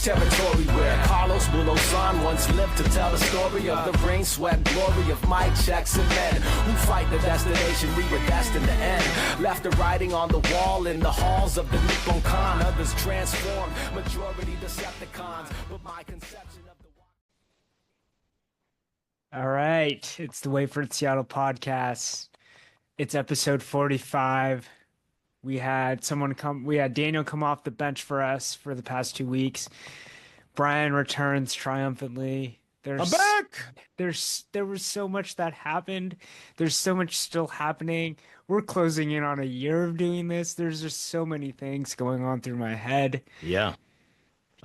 territory where Carlos Bulosan once lived to tell the story of the rain, sweat, glory of Mike Jackson men who fight the destination we were destined to end. Left the writing on the wall in the halls of the Nippon Khan. Others transformed, majority Decepticons. But my conception of the... All right, it's the Wait for It Seattle podcast. It's episode 45. We had Daniel come off the bench for us for the past 2 weeks. Brian returns triumphantly. I'm back. There was so much that happened. There's so much still happening. We're closing in on a year of doing this. There's just so many things going on through my head. Yeah.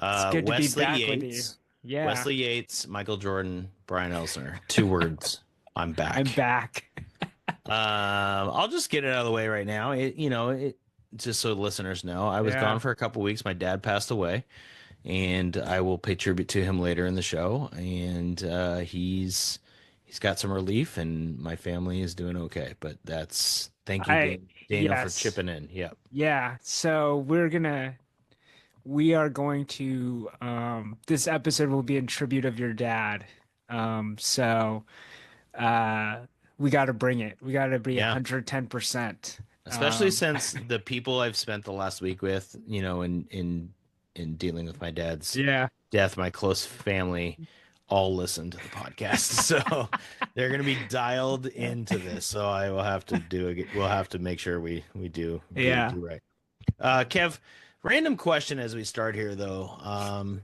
It's good to be back with you. Yeah. Wesley Yates, Michael Jordan, Brian Elsner. 2 words. I'm back. I'm back. I'll just get it out of the way right now. Just so the listeners know, I was gone for a couple weeks. My dad passed away, and I will pay tribute to him later in the show. And he's got some relief, and my family is doing okay. But thank you, Daniel, for chipping in. Yep. Yeah. So we are going to this episode will be in tribute of your dad. We got to bring it. We got to be 110%. Especially since the people I've spent the last week with, in dealing with my dad's death, my close family all listen to the podcast. So they're going to be dialed into this. So I will have to we'll have to make sure we do right. Kev, random question as we start here though.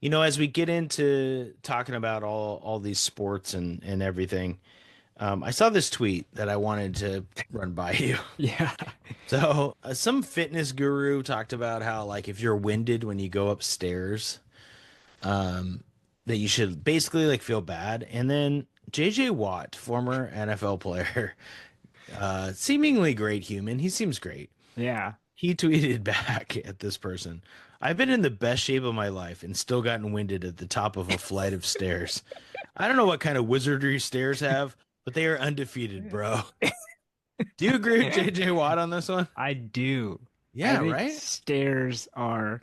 As we get into talking about all these sports and everything, I saw this tweet that I wanted to run by you. Yeah. So some fitness guru talked about how, like, if you're winded when you go upstairs, that you should basically like feel bad. And then JJ Watt, former NFL player, seemingly great human. He seems great. Yeah. He tweeted back at this person, "I've been in the best shape of my life and still gotten winded at the top of a flight of stairs. I don't know what kind of wizardry stairs have, but they are undefeated, bro." Do you agree with JJ Watt on this one? I do. Yeah, I think right? Stairs are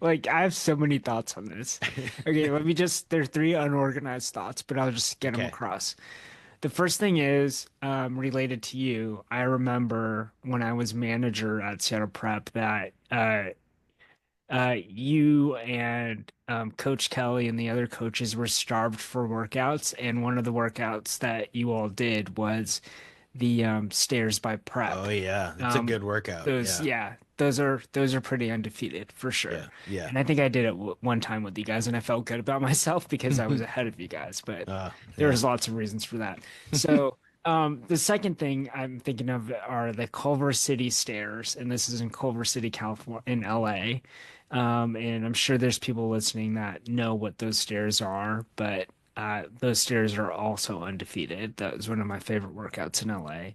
like, I have so many thoughts on this. Okay, there are 3 unorganized thoughts, but I'll just get them across. The first thing is related to you. I remember when I was manager at Seattle Prep that you and Coach Kelly and the other coaches were starved for workouts, and one of the workouts that you all did was the stairs by Prep. Oh yeah, it's a good workout. Those are pretty undefeated for sure. Yeah. And I think I did it one time with you guys, and I felt good about myself because I was ahead of you guys. But there was lots of reasons for that. So the second thing I'm thinking of are the Culver City stairs, and this is in Culver City, California, in LA. And I'm sure there's people listening that know what those stairs are, but those stairs are also undefeated. That was one of my favorite workouts in LA.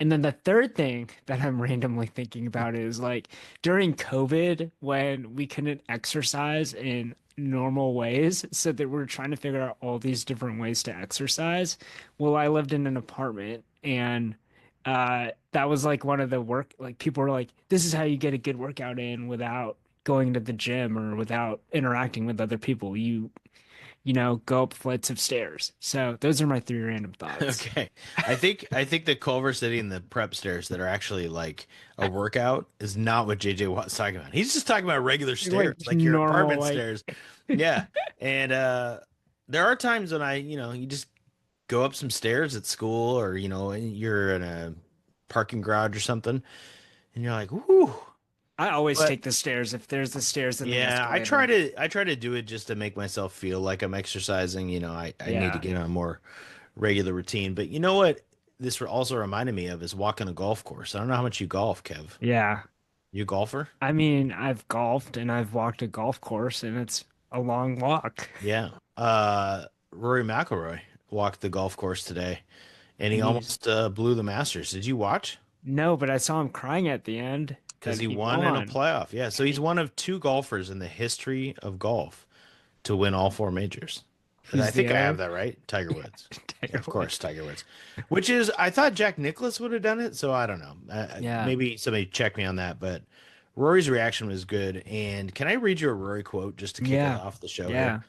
And then the third thing that I'm randomly thinking about is, like, during COVID, when we couldn't exercise in normal ways, so that we're trying to figure out all these different ways to exercise. Well, I lived in an apartment, and that was like one of the people were like, this is how you get a good workout in without going to the gym or without interacting with other people. You go up flights of stairs. So those are my 3 random thoughts. Okay. I think the Culver City and the Prep stairs that are actually like a workout is not what JJ Watt's talking about. He's just talking about regular stairs, like your normal, apartment stairs. Yeah. And there are times when you just go up some stairs at school, or you're in a parking garage or something, and you're like, "Whoo." I always take the stairs if there's the stairs in the escalator. I try to do it just to make myself feel like I'm exercising. I need to get on a more regular routine. But you know what this also reminded me of is walking a golf course. I don't know how much you golf, Kev. Yeah. You a golfer? I mean, I've golfed and I've walked a golf course, and it's a long walk. Yeah. Rory McIlroy walked the golf course today, and he almost blew the Masters. Did you watch? No, but I saw him crying at the end. Because he won in a playoff. Yeah, so he's one of 2 golfers in the history of golf to win all 4 majors. I think I have that right. Tiger Woods. Of course, Tiger Woods. Which is, I thought Jack Nicklaus would have done it, so I don't know. Maybe somebody check me on that. But Rory's reaction was good. And can I read you a Rory quote just to kick us off the show here?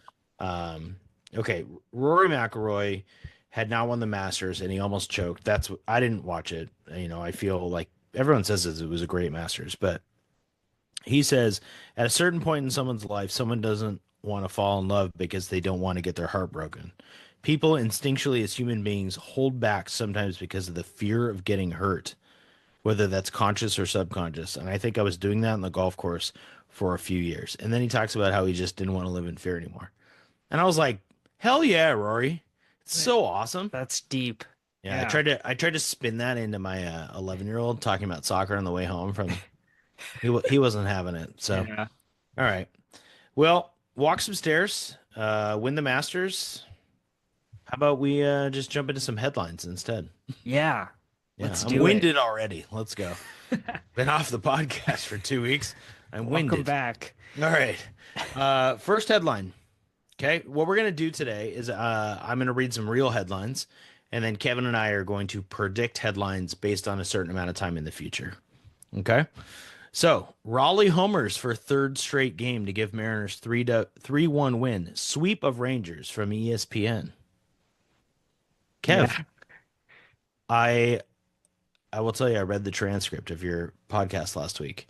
Okay, Rory McIlroy had not won the Masters and he almost choked. I didn't watch it. I feel like everyone says it was a great Masters, but he says at a certain point in someone's life, someone doesn't want to fall in love because they don't want to get their heart broken. People instinctually as human beings hold back sometimes because of the fear of getting hurt, whether that's conscious or subconscious. And I think I was doing that on the golf course for a few years. And then he talks about how he just didn't want to live in fear anymore. And I was like, hell yeah, Rory. It's so awesome. That's deep. Yeah. I tried to spin that into my 11-year-old talking about soccer on the way home from he wasn't having it. So yeah. All right. Well, walk some stairs, win the Masters. How about we just jump into some headlines instead? Yeah. I'm winded already. Let's go. Been off the podcast for 2 weeks. I'm winded. Welcome back. All right. First headline. Okay. What we're going to do today is I'm going to read some real headlines, and then Kevin and I are going to predict headlines based on a certain amount of time in the future. Okay. So Raleigh homers for third straight game to give Mariners 3-1 win. Sweep of Rangers from ESPN. Kev, yeah. I will tell you, I read the transcript of your podcast last week,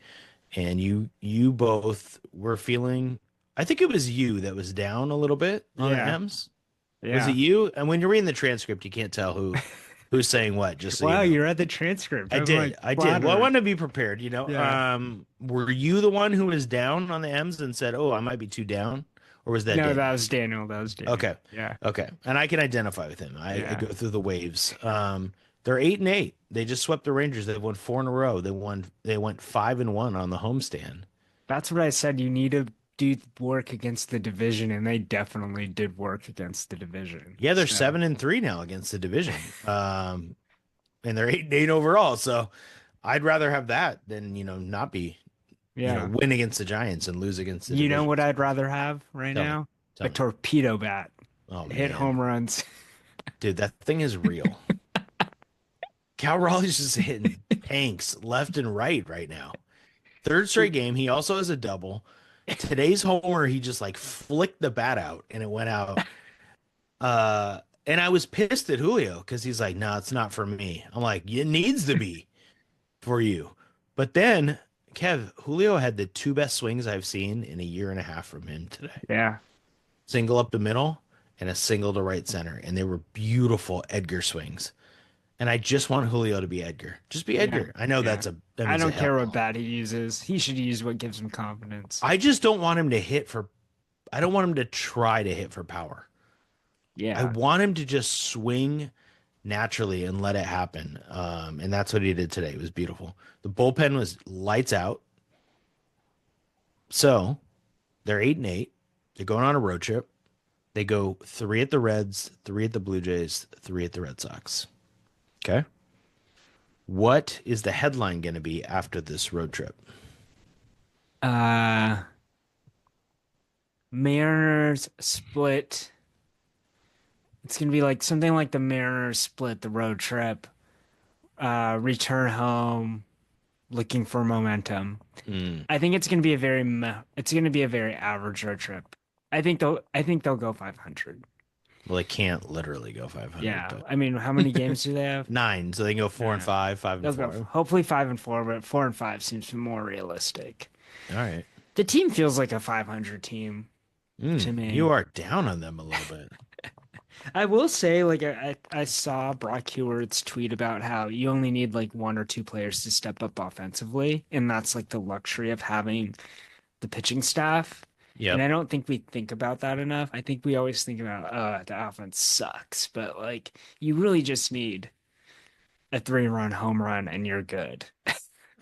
and you both were feeling, I think it was you that was down a little bit on the M's. Yeah. Was it you? And when you're reading the transcript, you can't tell who's saying what. Just so you read the transcript. I did. Well, I wanted to be prepared. Yeah. Were you the one who was down on the M's and said, "Oh, I might be too down," or was that? No, Daniel? That was Daniel. Okay. Yeah. Okay. And I can identify with him. I go through the waves. They're 8-8. They just swept the Rangers. They've won 4 in a row. They went 5-1 on the homestand. That's what I said. You need to do work against the division, and they definitely did work against the division. Yeah, they're 7-3 now against the division. And they're 8-8 overall. So I'd rather have that than, not be, win against the Giants and lose against the division. You know what I'd rather have now? A torpedo bat. Oh, hit home runs. Dude, that thing is real. Cal Raleigh's just hitting tanks left and right now. Third straight game. He also has a double. Today's homer, he just flicked the bat out and it went out. And I was pissed at Julio because he's like, no, it's not for me. I'm like, it needs to be for you. But then, Kev, Julio had the 2 best swings I've seen in a year and a half from him today. Yeah. Single up the middle and a single to right center. And they were beautiful Edgar swings. And I just want Julio to be Edgar. Just be Edgar. I know that I don't care what bat he uses. He should use what gives him confidence. I just don't want him to I don't want him to try to hit for power. Yeah. I want him to just swing naturally and let it happen. And that's what he did today. It was beautiful. The bullpen was lights out. So they're 8-8. They're going on a road trip. They go 3 at the Reds, 3 at the Blue Jays, 3 at the Red Sox. Okay. What is the headline going to be after this road trip? Mariners split. It's going to be something like the Mariners split the road trip, return home, looking for momentum. I think it's going to be a very average road trip. I think they'll go 500. Well, they can't literally go 500. Yeah, but... I mean, how many games do they have? 9, so they can go 4 and 5, 5 and 4. Hopefully 5 and 4, but 4 and 5 seems more realistic. All right. The team feels like a 500 team to me. You are down on them a little bit. I will say, I saw Brock Hewart's tweet about how you only need 1 or 2 players to step up offensively, and that's the luxury of having the pitching staff. Yeah, and I don't think we think about that enough. I think we always think about, the offense sucks, but you really just need a 3-run home run and you're good.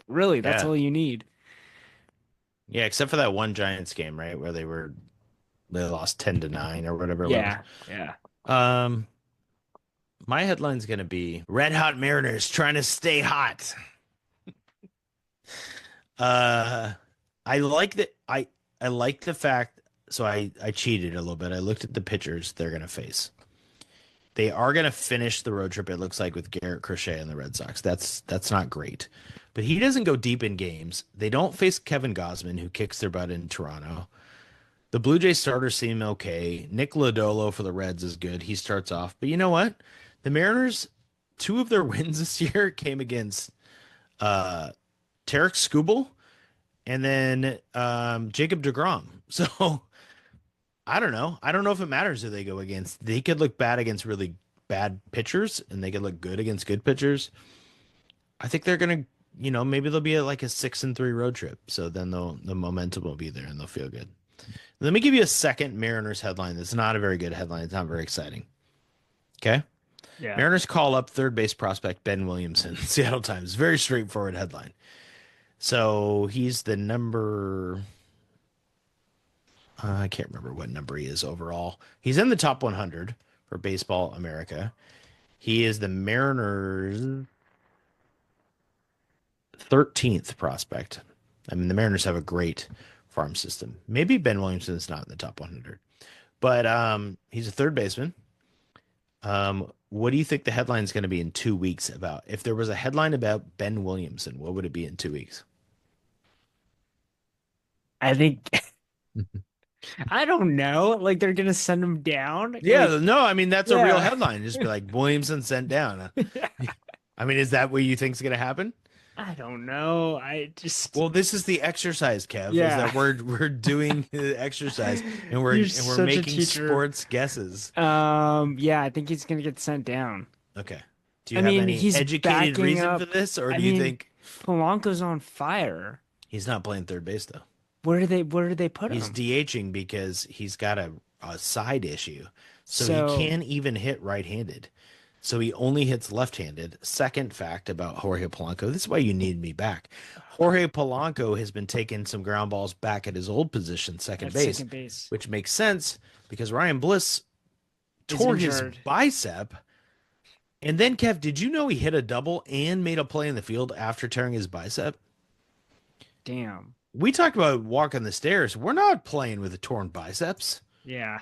Really, that's all you need. Yeah, except for that one Giants game, right, where they lost 10-9 or whatever. Yeah. My headline's gonna be Red Hot Mariners trying to stay hot. I like that. I like the fact, so I cheated a little bit. I looked at the pitchers they're going to face. They are going to finish the road trip, it looks like, with Garrett Crochet and the Red Sox. That's not great. but he doesn't go deep in games. They don't face Kevin Gausman, who kicks their butt in Toronto. The Blue Jays starters seem okay. Nick Lodolo for the Reds is good. He starts off. But you know what? The Mariners, 2 of their wins this year came against Tarek Skubal and then Jacob deGrom. So I don't know. I don't know if it matters who they go against. They could look bad against really bad pitchers, and they could look good against good pitchers. I think they're gonna, maybe they'll be at like a 6-3 road trip. So then the momentum will be there and they'll feel good. Let me give you a second Mariners headline. That's not a very good headline. It's not very exciting. Okay. Yeah. Mariners call up third base prospect Ben Williamson. Seattle Times. Very straightforward headline. So he's the number. I can't remember what number he is overall. He's in the top 100 for Baseball America. He is the Mariners' 13th prospect. I mean, the Mariners have a great farm system. Maybe Ben Williamson is not in the top 100, but he's a third baseman. What do you think the headline is going to be in 2 weeks about? If there was a headline about Ben Williamson, what would it be in 2 weeks? I think I don't know. Like they're gonna send him down. Yeah, like, no, I mean that's a real headline. Just be like Williamson sent down. I mean, is that what you think is going to happen? I don't know. Well, this is the exercise, Kev. Yeah, is that we're doing the exercise and we're making sports guesses. Yeah, I think he's gonna get sent down. Okay. Do you have any educated reason for this, or do you think Polanco's on fire? He's not playing third base though. Where do they put him? He's DHing because he's got a side issue, so he can't even hit right-handed. So he only hits left-handed. Second fact about Jorge Polanco. This is why you need me back. Jorge Polanco has been taking some ground balls back at his old position, second base, which makes sense because Ryan Bliss tore his bicep. And then, Kev, did you know he hit a double and made a play in the field after tearing his bicep? Damn. We talked about walking the stairs. We're not playing with a torn biceps. Yeah.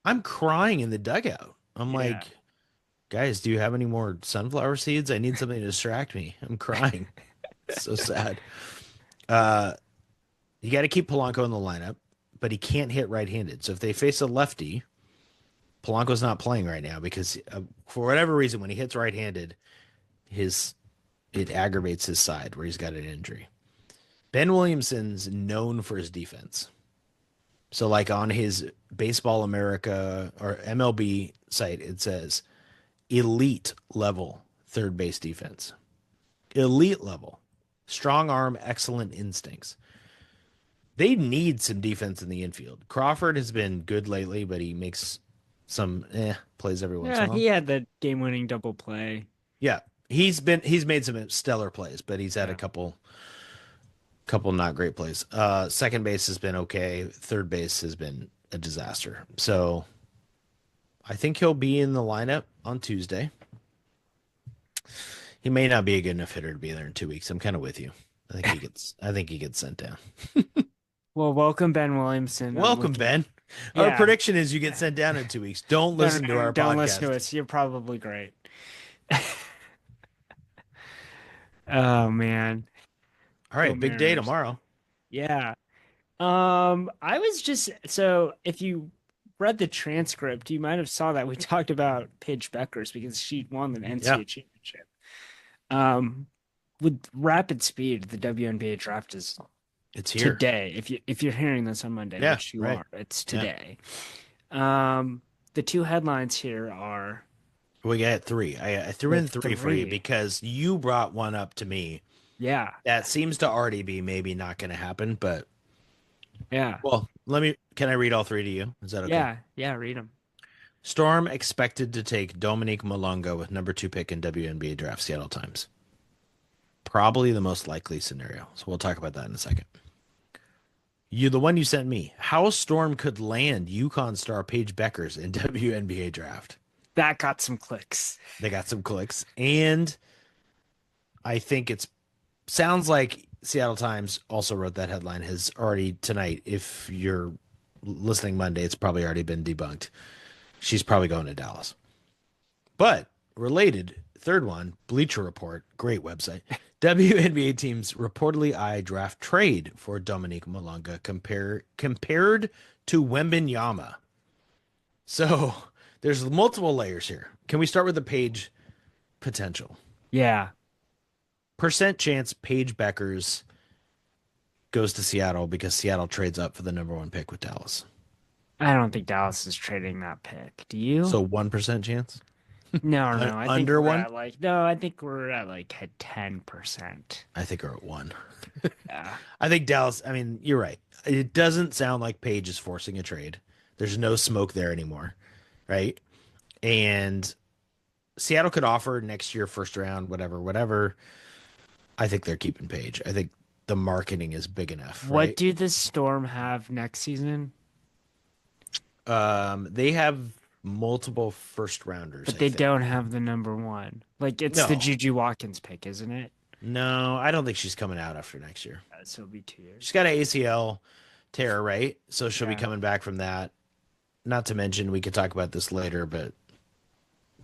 I'm crying in the dugout. I'm like, guys, do you have any more sunflower seeds? I need something to distract me. I'm crying. So sad. You got to keep Polanco in the lineup, but he can't hit right-handed. So if they face a lefty, Polanco's not playing right now because for whatever reason, when he hits right-handed, it aggravates his side where he's got an injury. Ben Williamson's known for his defense. So like on his Baseball America or MLB site, it says elite level third base defense. Elite level. Strong arm, excellent instincts. They need some defense in the infield. Crawford has been good lately, but he makes some plays every once in a while. He had the game-winning double play. Yeah, he's made some stellar plays, but he's had a couple not great plays. Second base has been okay. Third base has been a disaster. So I think he'll be in the lineup on Tuesday. He may not be a good enough hitter to be there in 2 weeks. I'm kind of with you. I think he gets sent down. Well, welcome Ben Williamson. Welcome, Ben. Yeah. Our prediction is you get sent down in 2 weeks. Don't listen to our podcast. Don't listen to us. You're probably great. Oh man. All right, big day tomorrow. Yeah. I was just if you read the transcript, you might have saw that we talked about Paige Beckers because she won the NCAA championship. With rapid speed, the WNBA draft it's here today. If you're hearing this on Monday, which you are, it's today. Yeah. The two headlines here are. We got 3. I threw in 3 for you because you brought one up to me. Yeah. That seems to already be maybe not going to happen, but yeah. Well, can I read all 3 to you? Is that okay? Yeah, read them. Storm expected to take Dominique Malonga with number 2 pick in WNBA draft, Seattle Times. Probably the most likely scenario. So we'll talk about that in a second. The one you sent me. How Storm could land UConn star Paige Beckers in WNBA draft. That got some clicks. They got some clicks. And I think sounds like Seattle Times also wrote that headline has already tonight. If you're listening Monday, it's probably already been debunked. She's probably going to Dallas. But related, third one, Bleacher Report, great website. WNBA teams reportedly eye draft trade for Dominique Malonga compared to Wembenyama. So there's multiple layers here. Can we start with the Page potential? Yeah. Percent chance Paige Beckers goes to Seattle because Seattle trades up for the number 1 pick with Dallas. I don't think Dallas is trading that pick. Do you? So 1% chance? No. I think Under we're 1? at like no. I think we're at like a 10%. I think we're at 1. Yeah. I think Dallas. I mean, you're right. It doesn't sound like Paige is forcing a trade. There's no smoke there anymore, right? And Seattle could offer next year, first round, whatever. I think they're keeping Paige. I think the marketing is big enough. What right? do the Storm have next season? They have multiple first rounders, But they don't have the number 1. Like it's the Juju Watkins pick, isn't it? No, I don't think she's coming out after next year. So it'll be 2 years. She's got an ACL tear, right? So she'll be coming back from that. Not to mention, we could talk about this later, but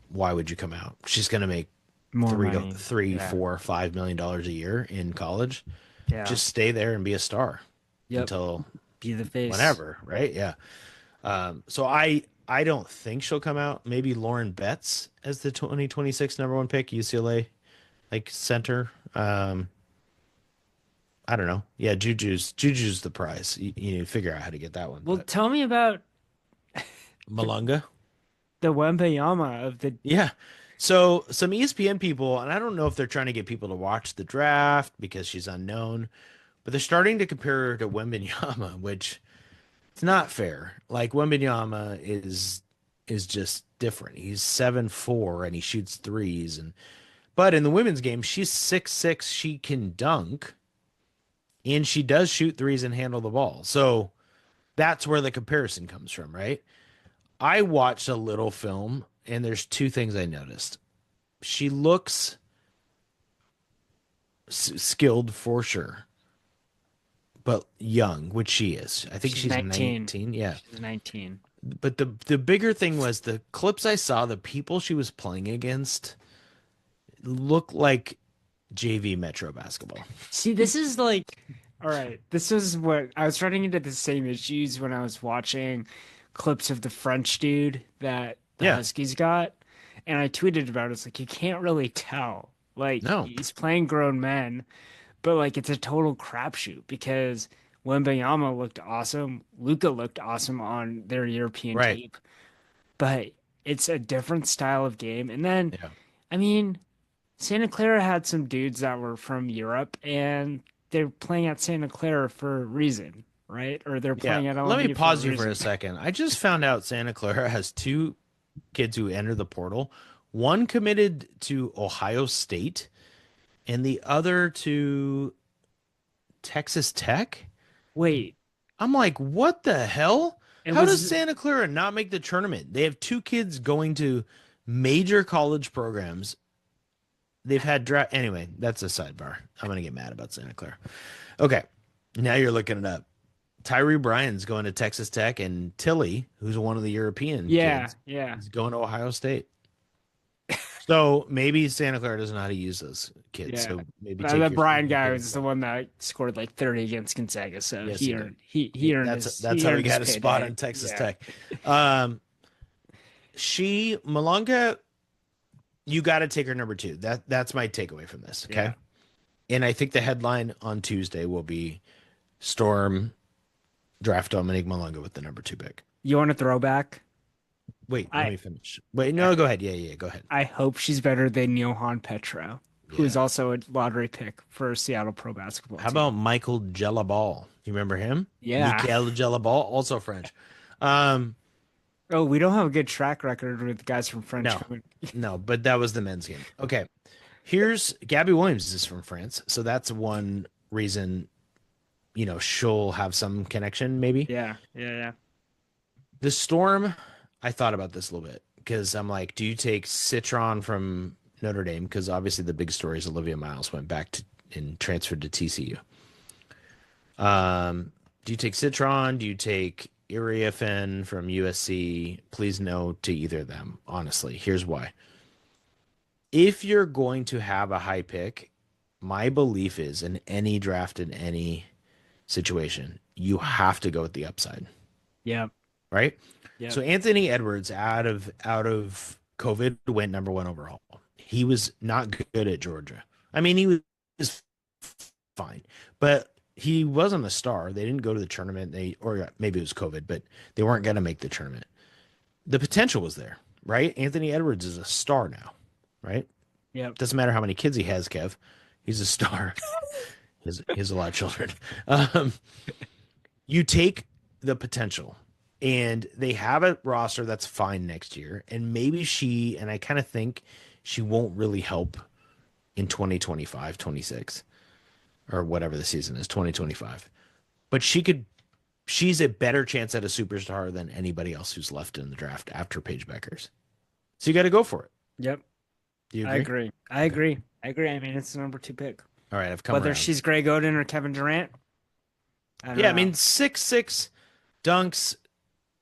why would you come out? She's going to make More $3 money. to $4-5 million a year in college. Yeah. Just stay there and be a star until be the face. Whenever, right? Yeah. So I don't think she'll come out. Maybe Lauren Betts as the 2026 number 1 pick, UCLA, like center. I don't know. Yeah, Juju's the prize. You figure out how to get that one. Well, tell me about Malunga. The Wembenyama of the So some ESPN people, and I don't know if they're trying to get people to watch the draft because she's unknown, but they're starting to compare her to Wembenyama, which it's not fair. Like Wembenyama is just different. He's 7'4" and he shoots threes, but in the women's game, she's 6'6". She can dunk, and she does shoot threes and handle the ball. So that's where the comparison comes from, right? I watched a little film, and there's 2 things I noticed. She looks skilled for sure, but young, which she is. I think she's 19. Yeah, she's 19. But the bigger thing was the clips I saw, the people she was playing against look like JV Metro basketball. See, this is like, all right, this is what I was running into the same issues when I was watching clips of the French dude that the Huskies got. And I tweeted about it. It's like, you can't really tell. Like, he's playing grown men, but like, it's a total crapshoot because Wembenyama looked awesome. Luka looked awesome on their European tape, but it's a different style of game. And then, I mean, Santa Clara had some dudes that were from Europe and they're playing at Santa Clara for a reason, right? Or they're playing at LMU. Let me pause you for a second. I just found out Santa Clara has 2 kids who enter the portal. One committed to Ohio State and the other to Texas Tech. Wait. I'm like, what the hell? How does Santa Clara not make the tournament? They have 2 kids going to major college programs. They've had draft. Anyway, that's a sidebar. I'm going to get mad about Santa Clara. Okay. Now you're looking it up. Tyree Bryan's going to Texas Tech, and Tilly, who's one of the European kids, is going to Ohio State. So maybe Santa Clara doesn't know how to use those kids. Yeah. So maybe the Bryan guy was the one that scored like 30 against Gonzaga. So he earned that's how he got a spot on Texas Tech. Malonga, you got to take her number 2. That's my takeaway from this. Okay. Yeah. And I think the headline on Tuesday will be Storm draft Dominique Malonga with the number 2 pick. You want a throwback? Wait, let me finish. Wait, no, go ahead. Yeah, go ahead. I hope she's better than Johan Petro, who is also a lottery pick for Seattle pro basketball. How about Michael Gelabal? You remember him? Yeah. Michael Gelabal, also French. We don't have a good track record with guys from French. No, but that was the men's game. Okay. Here's Gabby Williams is from France. So that's one reason, she'll have some connection maybe. Yeah. The Storm, I thought about this a little bit because I'm like, do you take Citron from Notre Dame? Because obviously the big story is Olivia Miles went back and transferred to TCU. Do you take Citron? Do you take Iriafen from USC? Please no to either of them, honestly. Here's why. If you're going to have a high pick, my belief is in any draft, in any situation, you have to go with the upside, Yeah. right? Yeah. So Anthony Edwards out of COVID went number one overall. He was not good at Georgia. I mean, he was fine, but he wasn't a star. They didn't go to the tournament. Or maybe it was COVID, but they weren't going to make the tournament. The potential was there, right? Anthony Edwards is a star now, right? Yep. Doesn't matter how many kids he has, Kev. He's a star. He has a lot of children. Um, you take the potential, and they have a roster that's fine next year. And maybe and I kind of think she won't really help in 2025, 26, or whatever the season is, 2025. But she's a better chance at a superstar than anybody else who's left in the draft after Paige Beckers. So you got to go for it. Yep. Do you agree? I agree. I mean, it's the number 2 pick. All right, I've come Whether around. she's Greg Oden or Kevin Durant. I mean, 6'6", dunks,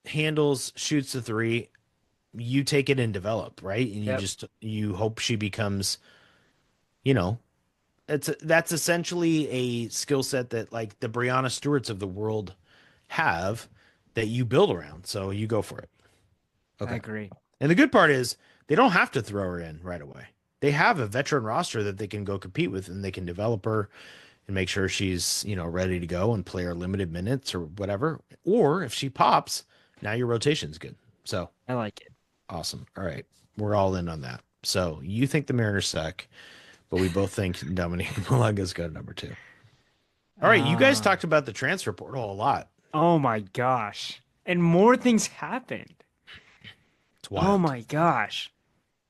handles, shoots the three. You take it and develop, right? And you hope she becomes, that's essentially a skill set that like the Breanna Stewarts of the world have that you build around. So you go for it. Okay. I agree. And the good part is they don't have to throw her in right away. They have a veteran roster that they can go compete with, and they can develop her and make sure she's, ready to go and play her limited minutes or whatever. Or if she pops, now your rotation's good. So I like it. Awesome. All right. We're all in on that. So you think the Mariners suck, but we both think Dominique Malaga's got number 2. All right. You guys talked about the transfer portal a lot. Oh my gosh. And more things happened. It's wild. Oh my gosh.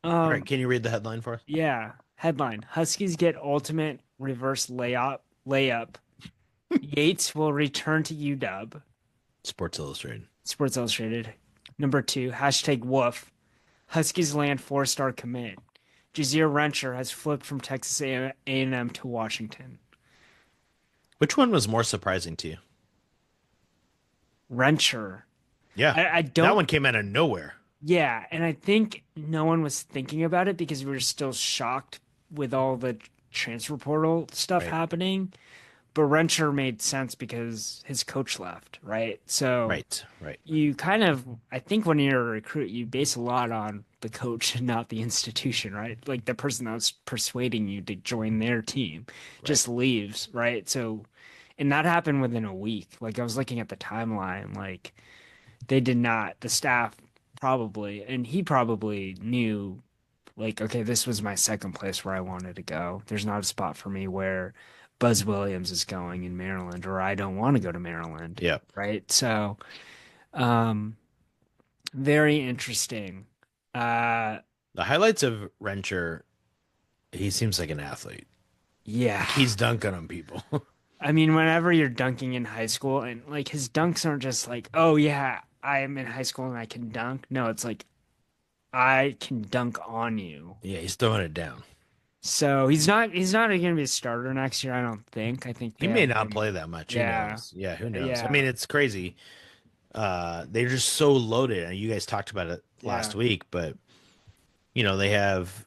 All right. Can you read the headline for us? Yeah. Headline: Huskies get ultimate reverse layup. Yates will return to UW. Sports Illustrated. Number 2, #woof. Huskies land 4-star commit. Jazeer Rencher has flipped from Texas A&M to Washington. Which one was more surprising to you? Rencher. Yeah. I don't. That one came out of nowhere. Yeah, and I think no one was thinking about it because we were still shocked with all the transfer portal stuff happening. But Rencher made sense because his coach left, right? So right. You kind of, I think when you're a recruit, you base a lot on the coach and not the institution, right? Like the person that was persuading you to join their team just leaves, right? So, and that happened within a week. Like I was looking at the timeline, like they did not, the staff probably, and he probably knew, like, okay, this was my second place where I wanted to go. There's not a spot for me where Buzz Williams is going in Maryland, or I don't want to go to Maryland. Yeah. Right. So, very interesting. The highlights of Rencher, he seems like an athlete. Yeah. He's dunking on people. I mean, whenever you're dunking in high school, and like his dunks aren't just like, oh yeah, I am in high school and I can dunk. No, it's like I can dunk on you. Yeah, he's throwing it down. So he's not going to be a starter next year, I don't think. I think he may not play that much. Yeah. Who knows? Yeah, who knows? Yeah. I mean, it's crazy. They're just so loaded. And you guys talked about it last week, but they have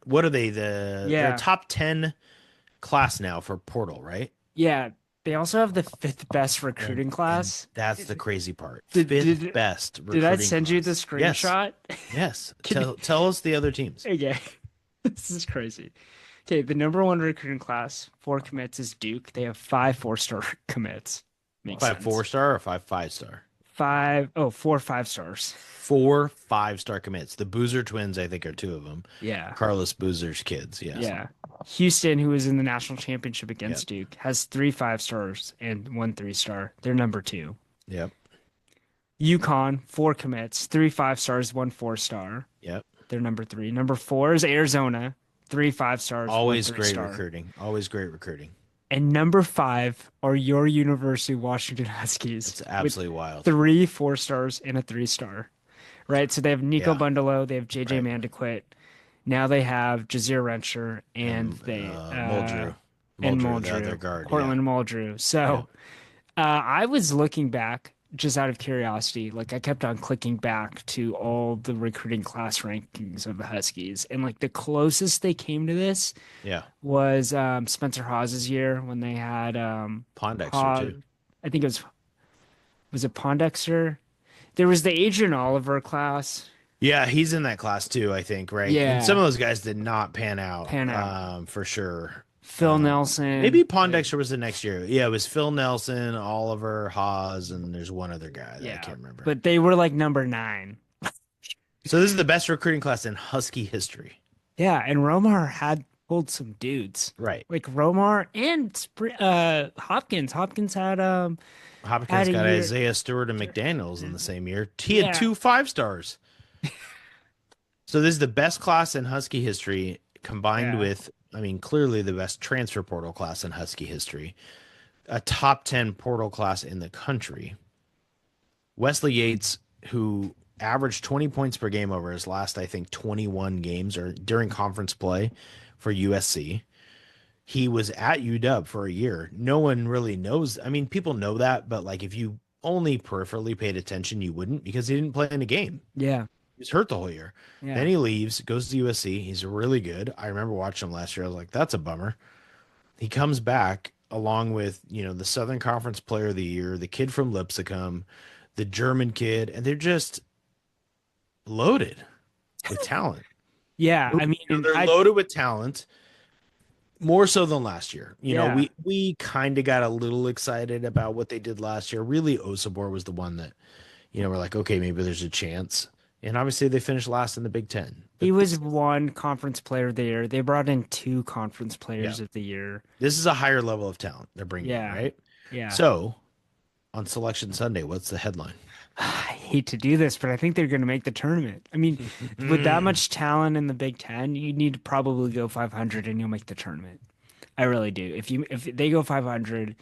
what are they? They're top 10 class now for portal, right? Yeah. They also have the 5th best recruiting class. And that's the crazy part. Fifth best recruiting Did I send class. you the screenshot? Yes. Tell us the other teams. Okay. This is crazy. Okay, the number 1 recruiting class, 4 commits, is Duke. They have 5 4-star commits. Makes 5 sense. 4-star or 5 5-star? 4 5-stars. 4 5-star commits. The Boozer twins, I think, are 2 of them. Yeah. Carlos Boozer's kids. Yes. Yeah. Houston, who was in the national championship against Duke, has 3 5-stars and 1 3-star. They're number 2. Yep. UConn, 4 commits, 3 5-stars, 1 4-star. Yep. They're number 3. Number 4 is Arizona, 3 5-stars. Always 1 great 3-star. recruiting. Always great recruiting. And number 5 are your University Washington Huskies. It's absolutely wild. 3 4-stars and a 3-star. Right? So they have Nico Bundalo, they have JJ Mandequit. Now they have Jazeer Rencher and Muldrew. And The Muldrew. other guard. Cortland Muldrew. So I was looking back just out of curiosity, like I kept on clicking back to all the recruiting class rankings of the Huskies, and like the closest they came to this Yeah. was Spencer Hawes's year when they had Pondexter Haw, too. I think it was it Pondexter? There was the Adrian Oliver class. Yeah, he's in that class too, I think, right? And some Yeah, of those guys did not pan out, pan out. for sure. Phil Nelson. Maybe Pondexter was the next year. Yeah, it was Phil Nelson, Oliver, Haas, and there's one other guy that I Yeah, can't remember. but they were like number 9. So this is the best recruiting class in Husky history. Yeah, and Romar had pulled some dudes. Right. Like Romar and Hopkins. Hopkins had Hopkins a got year. Isaiah Stewart and McDaniels in the same year. He had Yeah. 2 5-stars. So this is the best class in Husky history, combined Yeah. with, I mean, clearly the best transfer portal class in Husky history, a top 10 portal class in the country. Wesley Yates, who averaged 20 points per game over his last, I think, 21 games or during conference play for USC. He was at UW for a year. No one really knows. I mean, people know that, but like if you only peripherally paid attention, you wouldn't, because he didn't play in a game. Yeah. He was hurt the whole year. Yeah. Then he leaves, goes to USC. He's really good. I remember watching him last year. I was like, that's a bummer. He comes back along with, the Southern Conference Player of the Year, the kid from Lipscomb, the German kid, and they're just loaded with talent. Yeah. I mean, They're loaded with talent more so than last year. Yeah. We kind of got a little excited about what they did last year. Really, Osabor was the one that, we're like, okay, maybe there's a chance. And obviously they finished last in the Big Ten. He was one conference player of the year. They brought in 2 conference players of the year. This is a higher level of talent they're bringing in, right? Yeah. So on Selection Sunday, what's the headline? I hate to do this, but I think they're going to make the tournament. I mean, with that much talent in the Big Ten, you need to probably go 500 and you'll make the tournament. I really do. If they go 500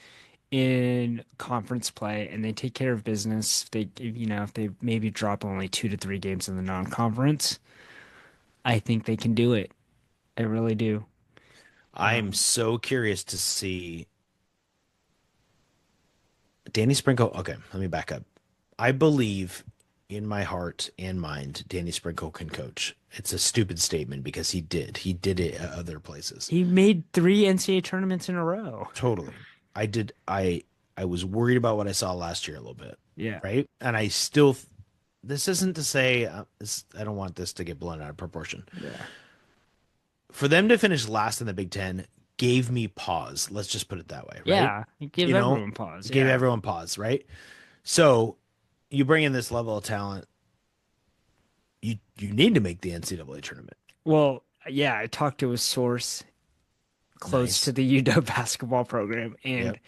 in conference play and they take care of business, if they maybe drop only 2 to 3 games in the non-conference, I think they can do it. I really do. I'm so curious to see Danny Sprinkle. Okay, let me back up. I believe in my heart and mind, Danny Sprinkle can coach. It's a stupid statement because he did. He did it at other places. He made 3 NCAA tournaments in a row. Totally. I did. I was worried about what I saw last year a little bit. Yeah. Right. And I still, this isn't to say, I don't want this to get blown out of proportion. Yeah. For them to finish last in the Big Ten gave me pause. Let's just put it that way. Right? Yeah. Give everyone pause. Gave everyone pause. Right. So you bring in this level of talent, you need to make the NCAA tournament. Well, yeah, I talked to a source close to the UW basketball program, and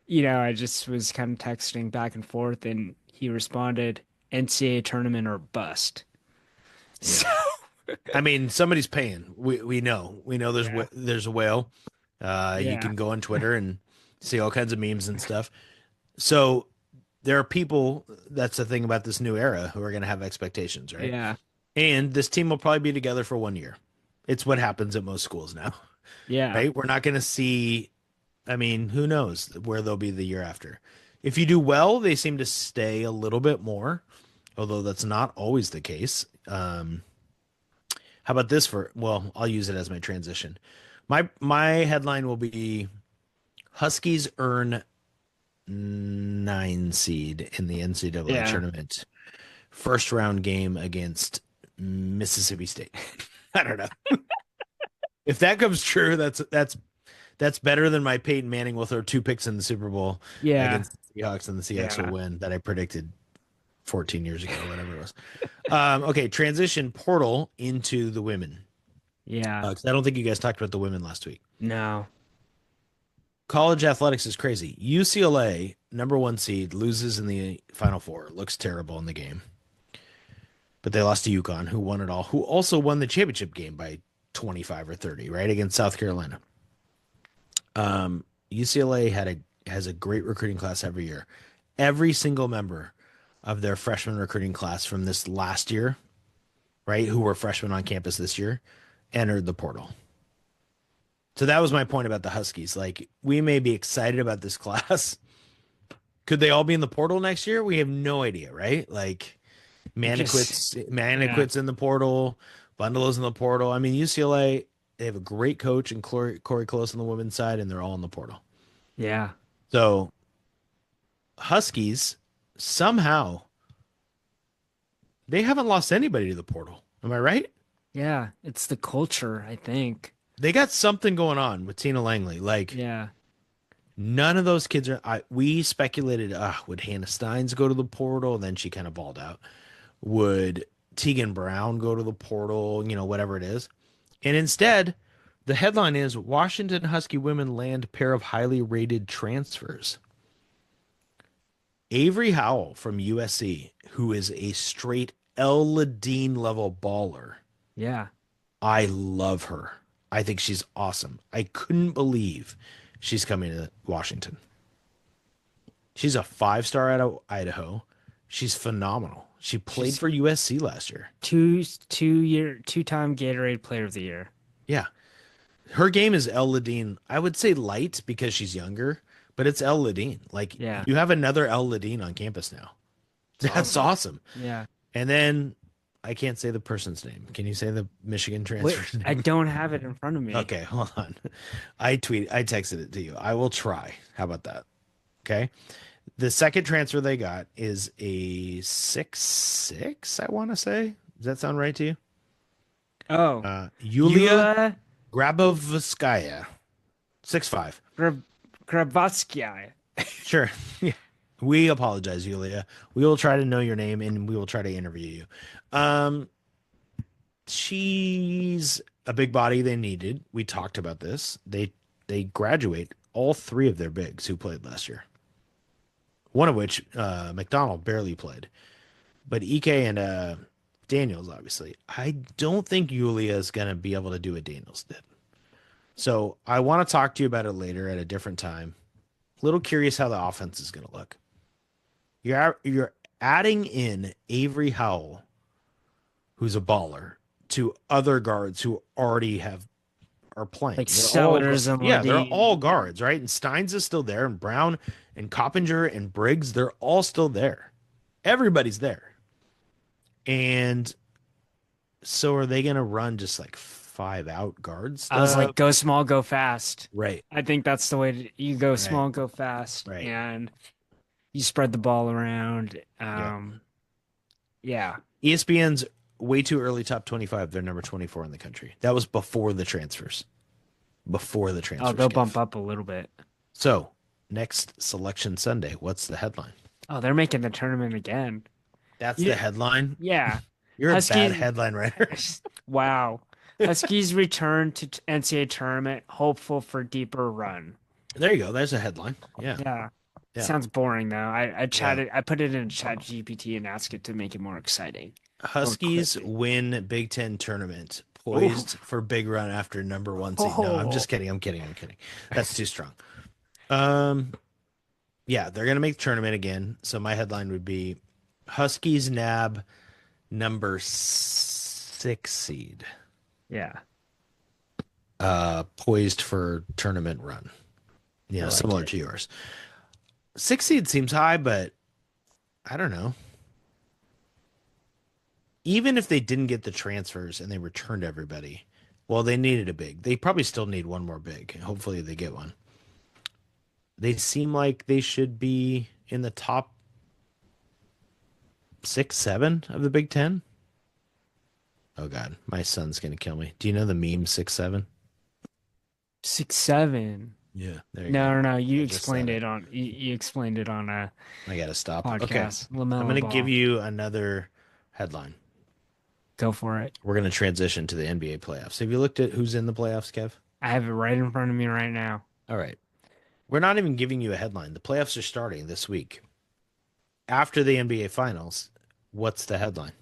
I just was kind of texting back and forth, and he responded, "NCAA tournament or bust." Yeah. So, I mean, somebody's paying. We know there's a whale. You can go on Twitter and see all kinds of memes and stuff. So there are people, that's the thing about this new era, who are going to have expectations, right? Yeah. And this team will probably be together for 1 year. It's what happens at most schools now. Yeah. Right? We're not going to see, I mean, who knows where they'll be the year after. If you do well, they seem to stay a little bit more, although that's not always the case. How about this I'll use it as my transition. My headline will be Huskies earn 9 seed in the NCAA tournament. First round game against Mississippi State. I don't know. If that comes true, that's better than my Peyton Manning will throw 2 picks in the Super Bowl against the Seahawks, and the Seahawks will win, that I predicted 14 years ago, whatever it was. Okay, transition portal into the women. Yeah. Because I don't think you guys talked about the women last week. No. College athletics is crazy. UCLA, number 1 seed, loses in the Final Four. Looks terrible in the game. But they lost to UConn, who won it all, who also won the championship game by 25 or 30, right, against South Carolina. UCLA has a great recruiting class every year. Every single member of their freshman recruiting class from this last year, right, who were freshmen on campus this year, entered the portal. So that was my point about the Huskies. Like, we may be excited about this class, Could they all be in the portal next year? We have no idea, right? Like Maniquit's in the portal, Bundalo's in the portal. I mean, UCLA, they have a great coach and Corey Close on the women's side, and they're all in the portal. Yeah. So Huskies, somehow, they haven't lost anybody to the portal. Am I right? Yeah. It's the culture, I think. They got something going on with Tina Langley. Like, Yeah. none of those kids are. We speculated, would Hannah Steins go to the portal? And then she kind of balled out. Would Tegan Brown go to the portal? You know, whatever it is. And instead, the headline is Washington Husky women land pair of highly rated transfers. Avery Howell from USC, who is a straight El Ladine level baller. Yeah. I love her. I think she's awesome. I couldn't believe she's coming to Washington. She's a 5-star out of Idaho. She's phenomenal. She played for USC last year. Two-time Gatorade Player of the Year. Yeah. Her game is El Ladine. I would say light because she's younger, but it's El Ladine. Like, you have another El Ladine on campus now. That's awesome. Yeah. And then I can't say the person's name. Can you say the Michigan transfer's name? I don't have it in front of me. Okay, hold on. I texted it to you. I will try. How about that? Okay. The second transfer they got is a 6'6", I want to say. Does that sound right to you? Oh. Yulia Grabovskaya. 6'5". Grabatsky. Sure. Yeah. We apologize, Yulia. We will try to know your name and we will try to interview you. She's a big body they needed. We talked about this. They graduate all 3 of their bigs who played last year. One of which, McDonald, barely played. But Ike and Daniels, obviously. I don't think Yulia is going to be able to do what Daniels did. So I want to talk to you about it later at a different time. A little curious how the offense is going to look. You're adding in Avery Howell, who's a baller, to other guards who already are playing. Like Sellers and they're all guards, right? And Steins is still there, and Brown and Coppinger and Briggs, they're all still there. Everybody's there. And so are they going to run just like 5-out guards? I was like, go small, go fast. Right. I think that's the way you go small, go fast. Right. And you spread the ball around. Yeah. ESPN's way too early top 25. They're number 24 in the country. That was before the transfers. Oh, they'll bump up a little bit. So, next Selection Sunday, what's the headline? Oh, they're making the tournament again. That's the headline? Yeah. You're a bad headline writer. Wow. Huskies return to NCAA tournament, hopeful for deeper run. There you go. There's a headline. Yeah. Yeah. Sounds boring though. I put it in Chat GPT and asked it to make it more exciting. Huskies win Big Ten tournament, poised for big run after number 1 seed. No, I'm just kidding. I'm kidding. That's too strong. Yeah, they're gonna make the tournament again. So my headline would be Huskies nab number 6 seed. Yeah. Poised for tournament run. Yeah, similar to yours. 6 seed seems high, but I don't know. Even if they didn't get the transfers and they returned everybody, well, they needed a big. They probably still need one more big. Hopefully they get one. They seem like they should be in the top 6, 7 of the Big Ten. Oh God, my son's gonna kill me. Do you know the meme 6'7"? 6'7". Yeah. No. You explained it on. You explained it on a. I gotta stop. Podcast. Okay. I'm gonna give you another headline. Go for it. We're gonna transition to the NBA playoffs. Have you looked at who's in the playoffs, Kev? I have it right in front of me right now. All right. We're not even giving you a headline. The playoffs are starting this week. After the NBA Finals, what's the headline?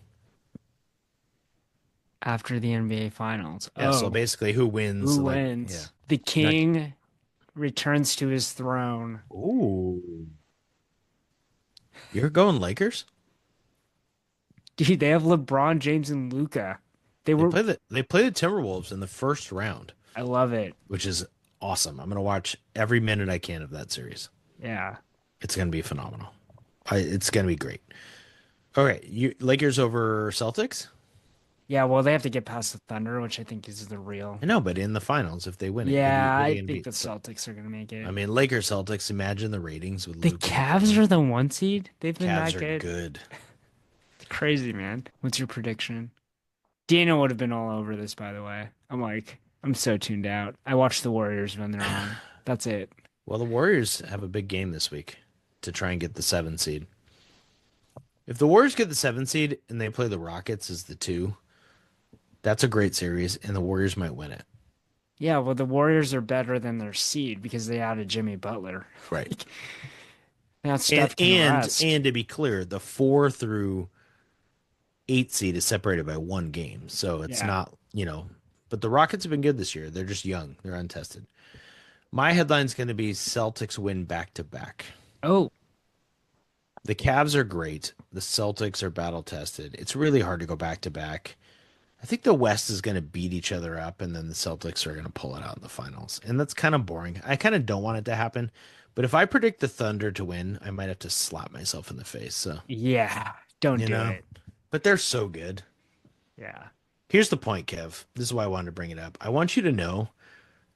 After the NBA Finals. Yeah, so basically who wins? Who wins? Yeah. The king returns to his throne. Ooh. You're going Lakers? Dude, they have LeBron James and Luka. They play the Timberwolves in the first round. I love it. Which is awesome. I'm going to watch every minute I can of that series. Yeah. It's going to be phenomenal. It's going to be great. Okay, Lakers over Celtics? Yeah, well, they have to get past the Thunder, which I think is the real. I know, but in the finals, if they win it, Yeah, who are they I going to think beat? the Celtics are gonna make I it. mean, Lakers Celtics. Imagine the ratings with The Luka and Cavs LeBron. are the one seed. They've been Cavs that are good. good. It's crazy, man. What's your prediction? Dana would have been all over this, by the way. I'm so tuned out. I watch the Warriors when they're on. That's it. Well, the Warriors have a big game this week to try and get the 7 seed. If the Warriors get the 7 seed and they play the Rockets as the 2, that's a great series, and the Warriors might win it. Yeah, well, the Warriors are better than their seed because they added Jimmy Butler. Right. Now And Steph can and rest. and to be clear, the 4 through 8 seed is separated by 1 game, so it's Yeah. not, But the Rockets have been good this year. They're just young. They're untested. My headline's going to be Celtics win back to back. Oh, The Cavs are great. The Celtics are battle tested. It's really hard to go back to back. I think the West is going to beat each other up, and then the Celtics are going to pull it out in the finals. And that's kind of boring. I kind of don't want it to happen. But if I predict the Thunder to win, I might have to slap myself in the face. So, yeah. Don't you do know, it. but they're so good. Yeah. Here's the point, Kev. This is why I wanted to bring it up. I want you to know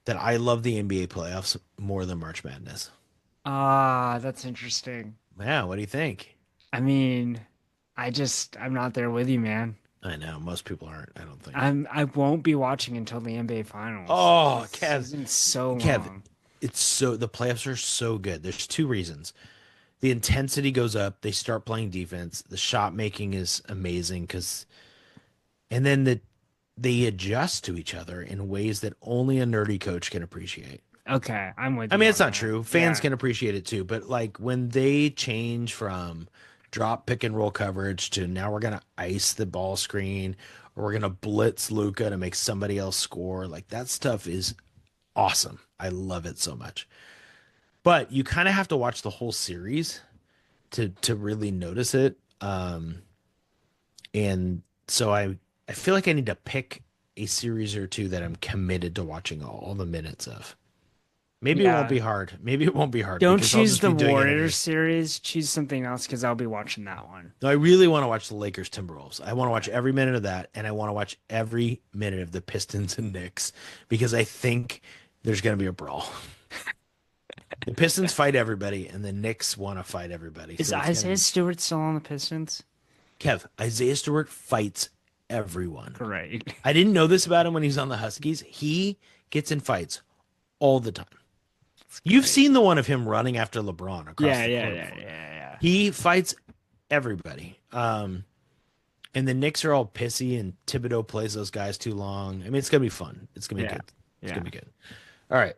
that I love the NBA playoffs more than March Madness. Ah, that's interesting. Yeah, what do you think? I mean, I'm not there with you, man. I know most people aren't. I don't think. I won't be watching until the NBA finals. Oh, This Kev, season's so Kev, long. the playoffs are so good. There's 2 reasons. The intensity goes up. They start playing defense. The shot making is amazing and then they adjust to each other in ways that only a nerdy coach can appreciate. Okay, I'm with I you mean, on it's not that. true. Fans Yeah. can appreciate it too, but like when they change from drop pick and roll coverage to now we're gonna ice the ball screen or we're gonna blitz Luca to make somebody else score, like that stuff is awesome. I love it so much. But you kind of have to watch the whole series to really notice it. And so I feel like I need to pick a series or two that I'm committed to watching all the minutes of. Maybe it won't Yeah. be hard. Maybe it won't be hard. Don't because I'll choose just the be doing it anyway. Warriors series. Choose something else because I'll be watching that one. No, I really want to watch the Lakers Timberwolves. I want to watch every minute of that, and I want to watch every minute of the Pistons and Knicks because I think there's going to be a brawl. The Pistons fight everybody, and the Knicks want to fight everybody. Is So it's Isaiah gonna Stewart still on the Pistons? Kev, Isaiah Stewart fights everyone. Great. I didn't know this about him when he was on the Huskies. He gets in fights all the time. You've seen the one of him running after LeBron across Yeah, the yeah, court yeah, before. yeah, He fights everybody. And the Knicks are all pissy, and Thibodeau plays those guys too long. I mean, it's gonna be fun. It's gonna be Yeah. good. It's Yeah. gonna be good. All right.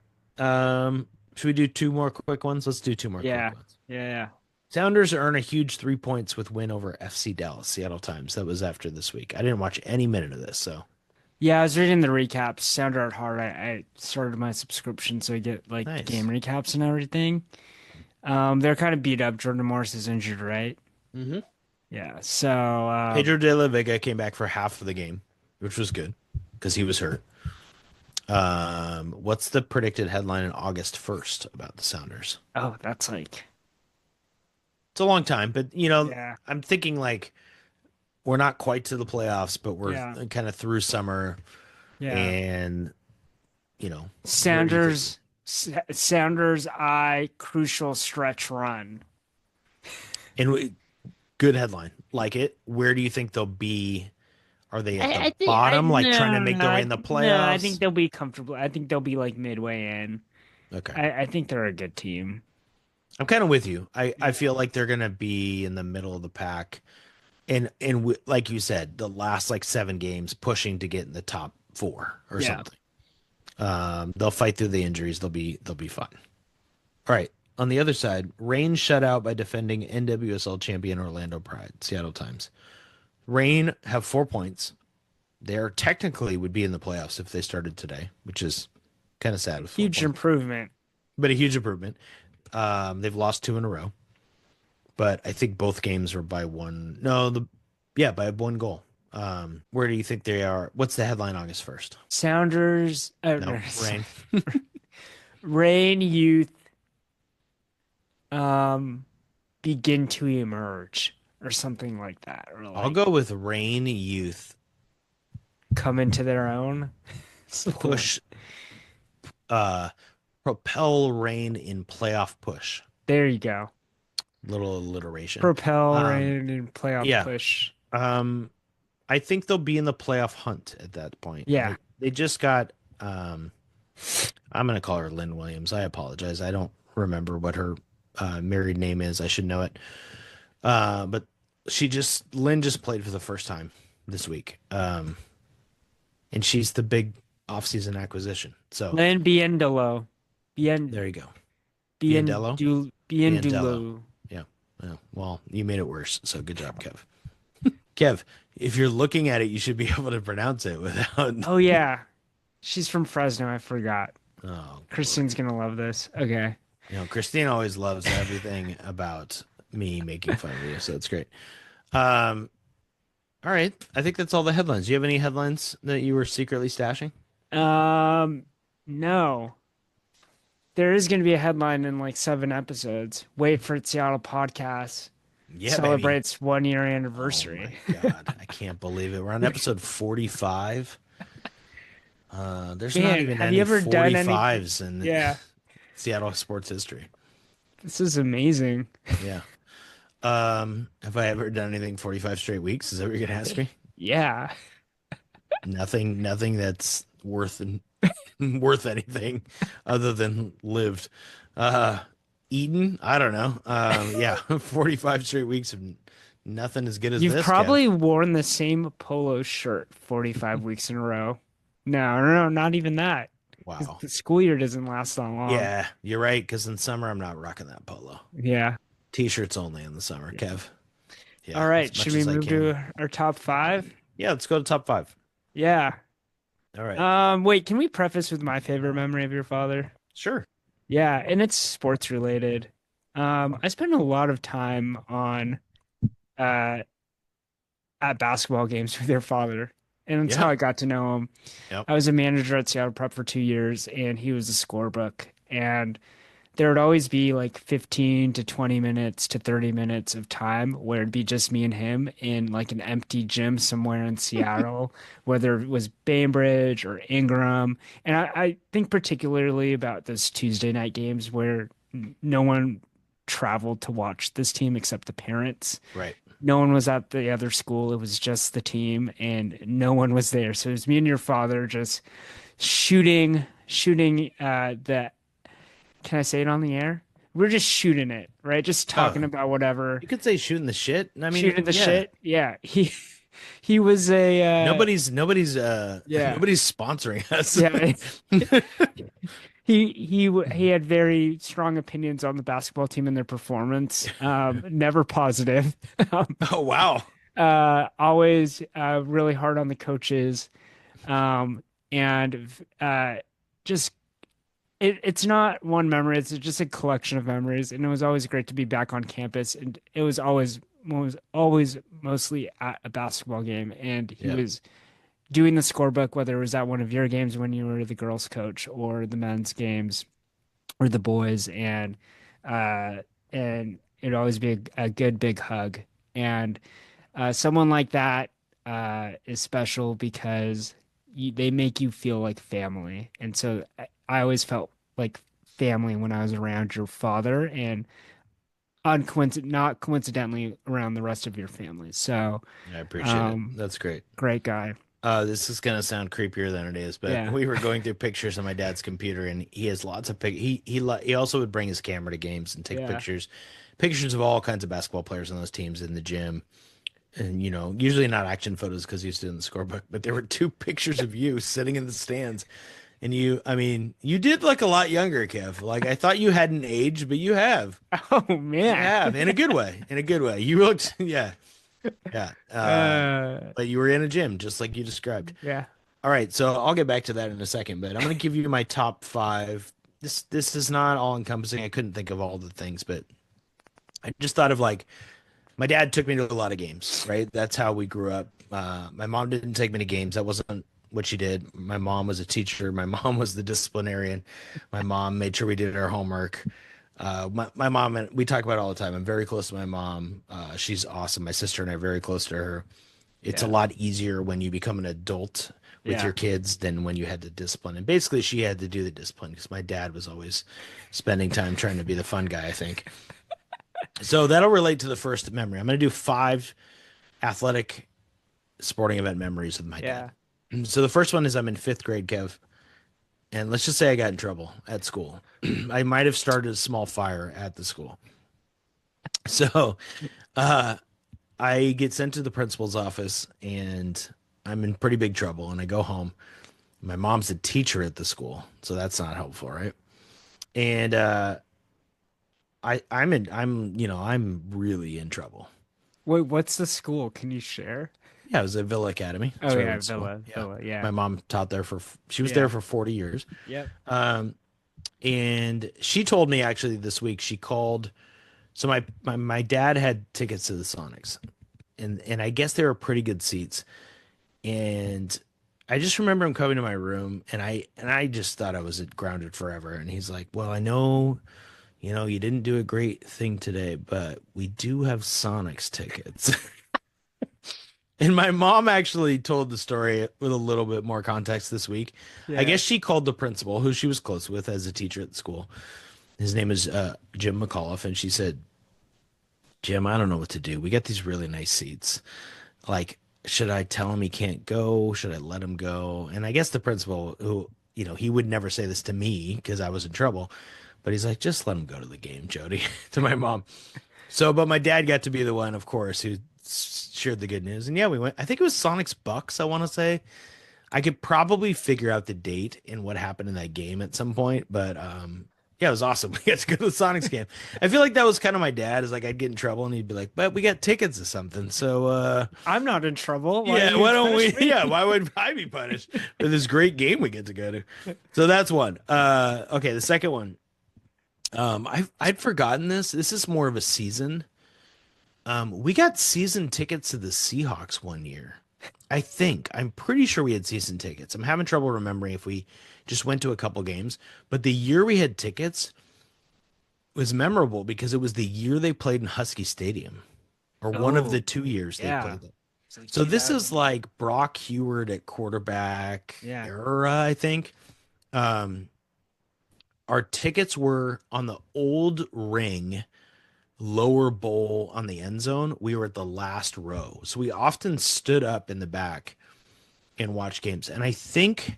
Should we do 2 more quick ones? Let's do 2 more Yeah. quick ones. Yeah. Sounders earn a huge 3 points with win over FC Dallas, Seattle Times. That was after this week. I didn't watch any minute of this, so Yeah, I was reading the recaps. Sound Art Hard. I started my subscription so I get like Nice. game recaps and everything. They're kind of beat up. Jordan Morris is injured, right? Mm-hmm. Yeah. So Pedro de la Vega came back for half of the game, which was good because he was hurt. What's the predicted headline on August 1st about the Sounders? oh, that's like It's a long time, but yeah. I'm thinking like we're not quite to the playoffs, but we're Yeah. kind of through summer, Yeah. and where do you Sounders Sounders crucial stretch run. good headline, like it. Where do you think they'll be? Are they at the I think bottom, like trying to no, make no, their way in the playoffs? No, I think they'll be comfortable. I think they'll be like midway in. Okay. I think they're a good team. I'm kind of with you. I feel like they're gonna be in the middle of the pack, and like you said, the last like 7 games pushing to get in the top 4 or Yeah. something. They'll fight through the injuries. They'll be fun. All right. On the other side, Reign shut out by defending NWSL champion Orlando Pride, Seattle Times. Reign have 4 points. They're technically would be in the playoffs if they started today, which is kind of sad. With 4 Huge points. improvement. But a huge improvement. They've lost 2 in a row, but I think both games were by one. No, by 1 goal. Where do you think they are? What's the headline August 1st? Sounders. No, Reign. Reign Youth. um begin to emerge or something like that, or I'll like go with Rain Youth. come into their own. Push, uh, propel Rain in playoff push. There you go. Little alliteration. Propel Um, rain and playoff yeah. push. Um, I think they'll be in the playoff hunt at that point. Yeah. They just got I'm gonna call her Lynn Williams. I apologize. I don't remember what her married name is. I should know it. But Lynn just played for the first time this week. And she's the big offseason acquisition. So Lynn Biendolo. Bien there you go. Biendello? Biendu Biendello. Biendulo. Yeah. Well, you made it worse. So good job, Kev. Kev, if you're looking at it, you should be able to pronounce it without. Oh yeah. She's from Fresno, I forgot. Oh, Christine's gonna love this. Okay. Christine always loves everything about me making fun of you, so it's great. All right. I think that's all the headlines. Do you have any headlines that you were secretly stashing? No. There is gonna be a headline in like 7 episodes. Wait for it, Seattle podcast. Yeah, Celebrates baby. 1-year Oh anniversary. my God. I can't believe it. We're on episode 45. There's not even have any you ever done 45s in Yeah. Seattle sports history. This is amazing. Yeah. Have I ever done anything 45 straight weeks? Is that what you're gonna ask me? Yeah. Nothing that's worth anything other than lived. Eden, I don't know. Yeah, 45 straight weeks of nothing as good as You've this. probably worn the same polo shirt 45 weeks in a row. No, not even that. Wow. The school year doesn't last that long. Yeah, you're right. Because in summer, I'm not rocking that polo. Yeah. T-shirts only in the summer, Kev. Yeah. All right. Should we move to our top 5? Yeah, let's go to top 5. Yeah. All right. Wait, can we preface with my favorite memory of your father? Sure. Yeah, and it's sports related. I spent a lot of time on at basketball games with your father. And that's how I got to know him. Yep. I was a manager at Seattle Prep for 2 years, and he was the scorebook. And there would always be like 15 to 20 minutes to 30 minutes of time where it'd be just me and him in like an empty gym somewhere in Seattle, whether it was Bainbridge or Ingram. And I think particularly about those Tuesday night games where no one traveled to watch this team except the parents. Right. No one was at the other school. It was just the team, and no one was there. So it was me and your father just shooting the. Can I say it on the air? We're just shooting it, right? Just talking about whatever. You could say shooting the shit. I mean, shooting the shit. Yeah. He was a nobody's sponsoring us. Yeah. He had very strong opinions on the basketball team and their performance. Never positive. Oh wow. Always really hard on the coaches. And just it's not one memory, it's just a collection of memories. And it was always great to be back on campus, and it was always mostly at a basketball game. And he was doing the scorebook, whether it was at one of your games when you were the girls coach or the men's games or the boys. And it'd always be a good big hug. And someone like that is special because they make you feel like family. And so I always felt like family when I was around your father, and not coincidentally around the rest of your family. So I appreciate it. That's great. Great guy. This is gonna sound creepier than it is, but we were going through pictures on my dad's computer, and he has lots of he also would bring his camera to games and take pictures of all kinds of basketball players on those teams in the gym. And usually not action photos because he's doing the scorebook, but there were 2 pictures of you sitting in the stands. And you did look a lot younger, Kev. Like, I thought you hadn't aged, but you have. Oh man. You have, in a good way. In a good way. You looked, yeah. But you were in a gym, just like you described. Yeah. All right, so I'll get back to that in a second, but I'm going to give you my top 5. This is not all encompassing. I couldn't think of all the things, but I just thought of like, my dad took me to a lot of games, right? That's how we grew up. My mom didn't take me to games. That wasn't what she did. My mom was a teacher. My mom was the disciplinarian. My mom made sure we did our homework. My mom, and we talk about it all the time. I'm very close to my mom. She's awesome. My sister and I are very close to her. It's a lot easier when you become an adult with your kids than when you had to discipline. And basically, she had to do the discipline because my dad was always spending time trying to be the fun guy, I think. So that'll relate to the first memory. I'm going to do 5 athletic sporting event memories with my dad. So the first one is I'm in 5th grade, Kev. And let's just say I got in trouble at school. I might have started a small fire at the school. So I get sent to the principal's office and I'm in pretty big trouble. And I go home. My mom's a teacher at the school, so that's not helpful, right? And I'm really in trouble. Wait, what's the school? Can you share? Yeah, it was at Villa Academy. Oh yeah, Villa. Yeah. My mom taught there she was there for 40 years. Yep. And she told me actually this week she called. So my dad had tickets to the Sonics, and I guess they were pretty good seats. And I just remember him coming to my room, and I just thought I was grounded forever. And he's like, "Well, I know, you didn't do a great thing today, but we do have Sonics tickets." And my mom actually told the story with a little bit more context this week. Yeah. I guess she called the principal, who she was close with as a teacher at the school. His name is Jim McAuliffe. And she said, "Jim, I don't know what to do. We got these really nice seats. Like, should I tell him he can't go? Should I let him go?" And I guess the principal, who, he would never say this to me because I was in trouble. But he's like, "Just let him go to the game, Jody," to my mom. So, but my dad got to be the one, of course, who shared the good news. And yeah, we went. I think it was Sonics Bucks, I want to say. I could probably figure out the date and what happened in that game at some point. But yeah, it was awesome. We got to go to the Sonics game. I feel like that was kind of my dad. Is like I'd get in trouble and he'd be like, "But we got tickets to something." So I'm not in trouble. Why don't we? Me? Yeah, why would I be punished for this great game we get to go to? So that's one. Okay, the second one. I'd forgotten this. This is more of a season. We got season tickets to the Seahawks one year. I'm pretty sure we had season tickets. I'm having trouble remembering if we just went to a couple games, but the year we had tickets was memorable because it was the year they played in Husky Stadium, or one of the 2 years they played it. So this is like Brock Heward at quarterback era, I think. Our tickets were on the old ring lower bowl on the end zone. We were at the last row. So we often stood up in the back and watched games. And I think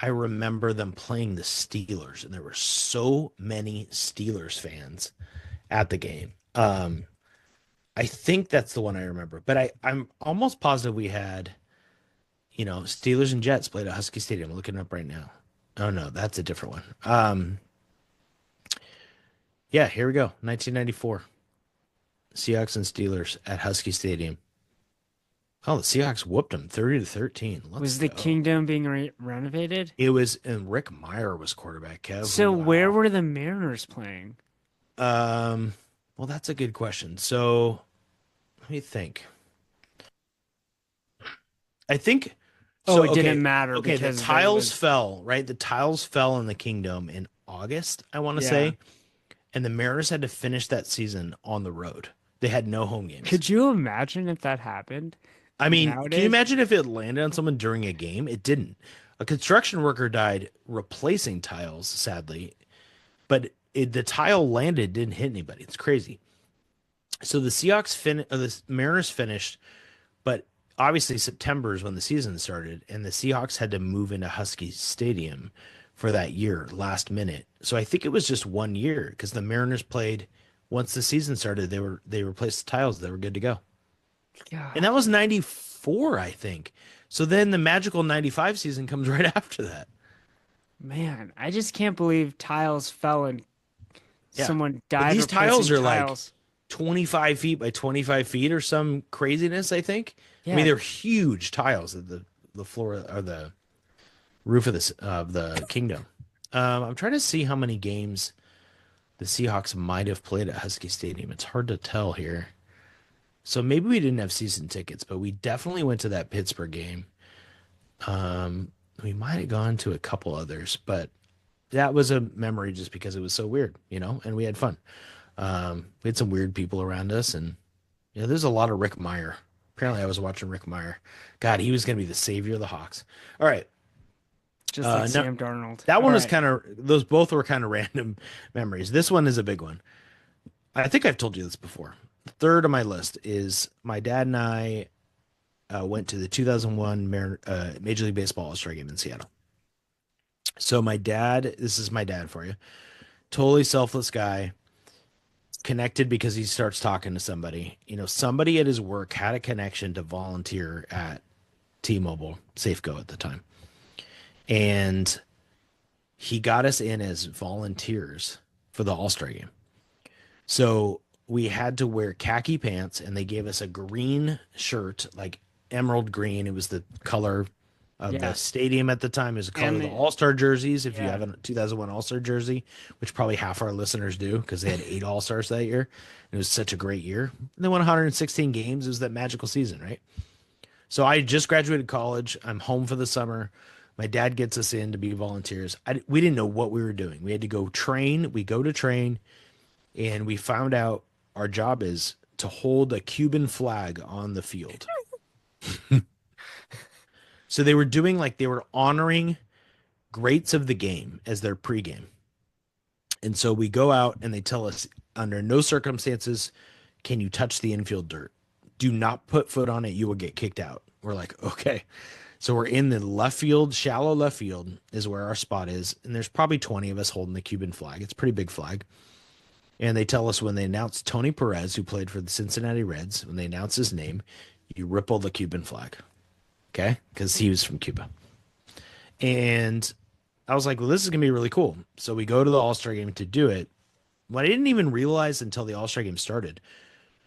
I remember them playing the Steelers, and there were so many Steelers fans at the game. I think that's the one I remember, but I'm almost positive we had, Steelers and Jets played at Husky Stadium. I'm looking it up right now. Oh no, that's a different one. Yeah, here we go. 1994. Seahawks and Steelers at Husky Stadium. Oh, the Seahawks whooped them 30-13. Was the Kingdom being renovated? It was, and Rick Meyer was quarterback, Kev. So where were the Mariners playing? Well, that's a good question. So let me think. I think. So, it didn't matter. Okay, the tiles fell, right? The tiles fell in the Kingdom in August, I want to say. And the Mariners had to finish that season on the road. They had no home games. Could you imagine if that happened? I mean, can you imagine if it landed on someone during a game? It didn't. A construction worker died replacing tiles, sadly. But the tile landed, didn't hit anybody. It's crazy. So the the Mariners finished, but obviously September is when the season started, and the Seahawks had to move into Husky Stadium for that year, last minute. So I think it was just 1 year because the Mariners played once the season started. They replaced the tiles. They were good to go. God. And that was 94, I think. So then the magical 95 season comes right after that. Man, I just can't believe tiles fell and someone died. But these tiles are like 25 feet by 25 feet or some craziness, I think. Yeah. I mean, they're huge tiles at the floor or the roof of the Kingdom. I'm trying to see how many games the Seahawks might have played at Husky Stadium. It's hard to tell here. So maybe we didn't have season tickets, but we definitely went to that Pittsburgh game. We might have gone to a couple others, but that was a memory just because it was so weird, and we had fun. We had some weird people around us, and there's a lot of Rick Meyer. Apparently I was watching Rick Meyer. God, he was going to be the savior of the Hawks. All right. Just like Sam Darnold. That one was those both were kind of random memories. This one is a big one. I think I've told you this before. Third on my list is my dad and I went to the 2001 Major League Baseball All-Star game in Seattle. So this is my dad for you. Totally selfless guy, connected because he starts talking to somebody. Somebody at his work had a connection to volunteer at T-Mobile, Safeco at the time. And he got us in as volunteers for the All-Star game. So we had to wear khaki pants, and they gave us a green shirt, like emerald green. It was the color of the stadium at the time. It was the color of the All-Star jerseys. If you have a 2001 All-Star jersey, which probably half our listeners do because they had 8 All-Stars that year. It was such a great year. And they won 116 games. It was that magical season, right? So I just graduated college. I'm home for the summer. My dad gets us in to be volunteers. We didn't know what we were doing. We had to go train. We go to train, and we found out our job is to hold a Cuban flag on the field. So they were honoring greats of the game as their pregame. And so we go out, and they tell us, under no circumstances can you touch the infield dirt. Do not put foot on it. You will get kicked out. We're like, okay. So we're in the left field, shallow left field is where our spot is. And there's probably 20 of us holding the Cuban flag. It's a pretty big flag. And they tell us when they announce Tony Perez, who played for the Cincinnati Reds, when they announce his name, you ripple the Cuban flag. Okay? Because he was from Cuba. And I was like, well, this is going to be really cool. So we go to the All-Star game to do it. What I didn't even realize until the All-Star game started,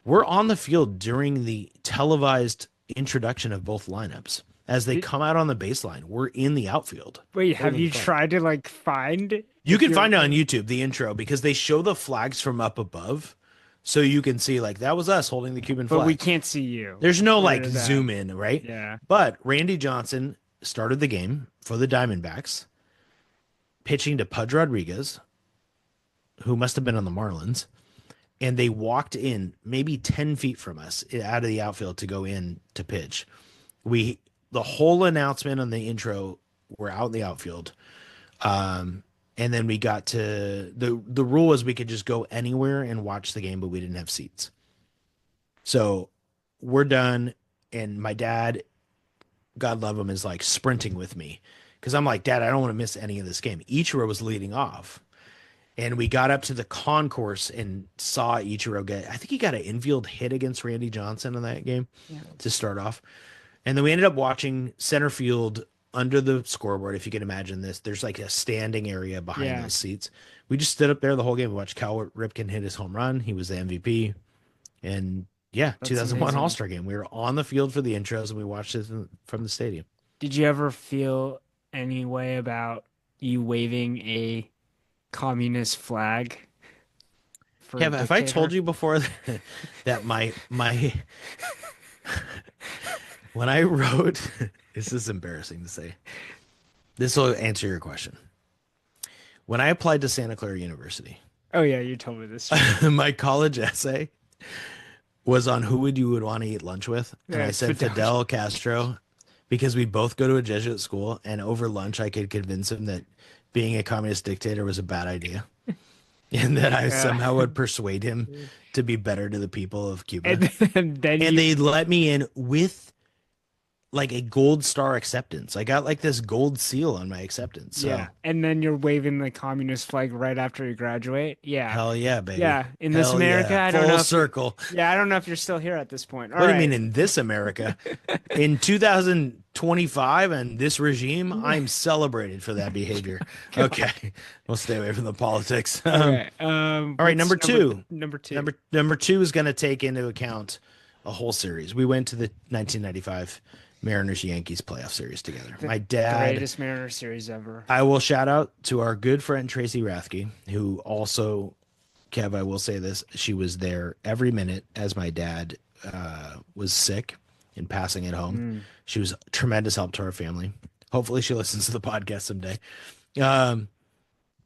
we're on the field during the televised introduction of both lineups. As they come out on the baseline, we're in the outfield. Wait, have you tried to find? You can find it on YouTube, the intro, because they show the flags from up above. So you can see that was us holding the Cuban flag. But we can't see you. There's no zoom in, right? Yeah. But Randy Johnson started the game for the Diamondbacks, pitching to Pudge Rodriguez, who must have been on the Marlins. And they walked in maybe 10 feet from us out of the outfield to go in to pitch. The whole announcement on the intro, we're out in the outfield. And then we got to the rule was we could just go anywhere and watch the game, but we didn't have seats. So we're done. And my dad, God love him, is sprinting with me. Cause I'm like, Dad, I don't want to miss any of this game. Ichiro was leading off. And we got up to the concourse and saw Ichiro I think he got an infield hit against Randy Johnson in that game to start off. And then we ended up watching center field under the scoreboard. If you can imagine this, there's a standing area behind those seats. We just stood up there the whole game. We watched Cal Ripken hit his home run. He was the MVP. And that's 2001 amazing. All-Star game. We were on the field for the intros, and we watched it from the stadium. Did you ever feel any way about you waving a communist flag? Have I told you before that my when I wrote, this is embarrassing to say. This will answer your question. When I applied to Santa Clara University. Oh yeah, you told me this. My college essay was on who you would want to eat lunch with. And I said Fidel Castro, because we both go to a Jesuit school, and over lunch I could convince him that being a communist dictator was a bad idea. And that I somehow would persuade him to be better to the people of Cuba. And they let me in with a gold star acceptance. I got this gold seal on my acceptance. So. Yeah. And then you're waving the communist flag right after you graduate. Yeah. Hell yeah, baby. Yeah. In this America, I don't know. Full circle. I don't know if you're still here at this point. What do you mean in this America? In 2025 and this regime, I'm celebrated for that behavior. Okay. We'll stay away from the politics. Okay. All right. Number two. Number two. Number two is going to take into account a whole series. We went to the 1995 Mariners-Yankees playoff series together. My dad, greatest Mariners series ever. I will shout out to our good friend Tracy Rathke, who also, Kev, I will say this, she was there every minute as my dad was sick and passing at home. She was a tremendous help to our family. Hopefully she listens to the podcast someday.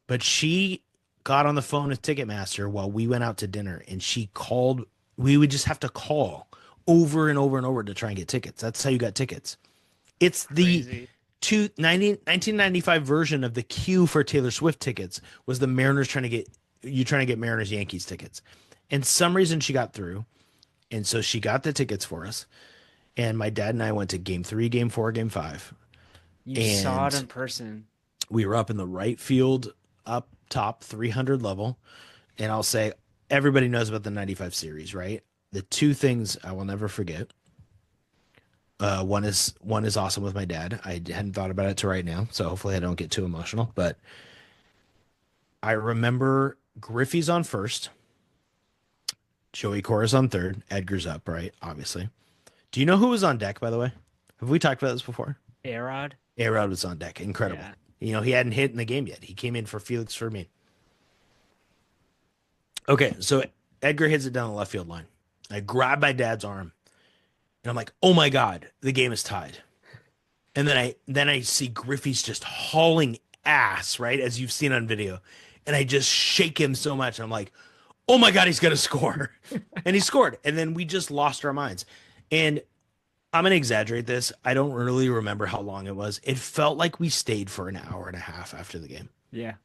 But she got on the phone with Ticketmaster while we went out to dinner, and she called. We would just have to call over and over and over to try and get tickets. That's how you got tickets. It's the Crazy. 1995 version of the queue for Taylor Swift tickets was the Mariners trying to get Mariners Yankees tickets. And some reason she got through. And so she got the tickets for us. And my dad and I went to game 3, game 4, game 5. You saw it And in person. we were up in the right field, up top 300 level. And I'll say everybody knows about the 95 series, right? The two things I will never forget. One is awesome with my dad. I hadn't thought about it to right now, so hopefully I don't get too emotional. But I remember Griffey's on first, Joey Cora's on third, Edgar's up, right? Obviously. Do you know who was on deck, by the way? Have we talked about this before? A-Rod? A-Rod was on deck. Incredible. Yeah. You know, he hadn't hit in the game yet. He came in for Felix Fermin. Okay, so Edgar hits it down the left field line. I grab my dad's arm, and I'm like, "Oh my God, the game is tied." And then I see Griffey's just hauling ass, right, as you've seen on video, and I just shake him so much. I'm like, "Oh my God, he's gonna score!" And he scored. And then we just lost our minds. And I'm gonna exaggerate this. I don't really remember how long it was. It felt like we stayed for an hour and a half after the game, Yeah.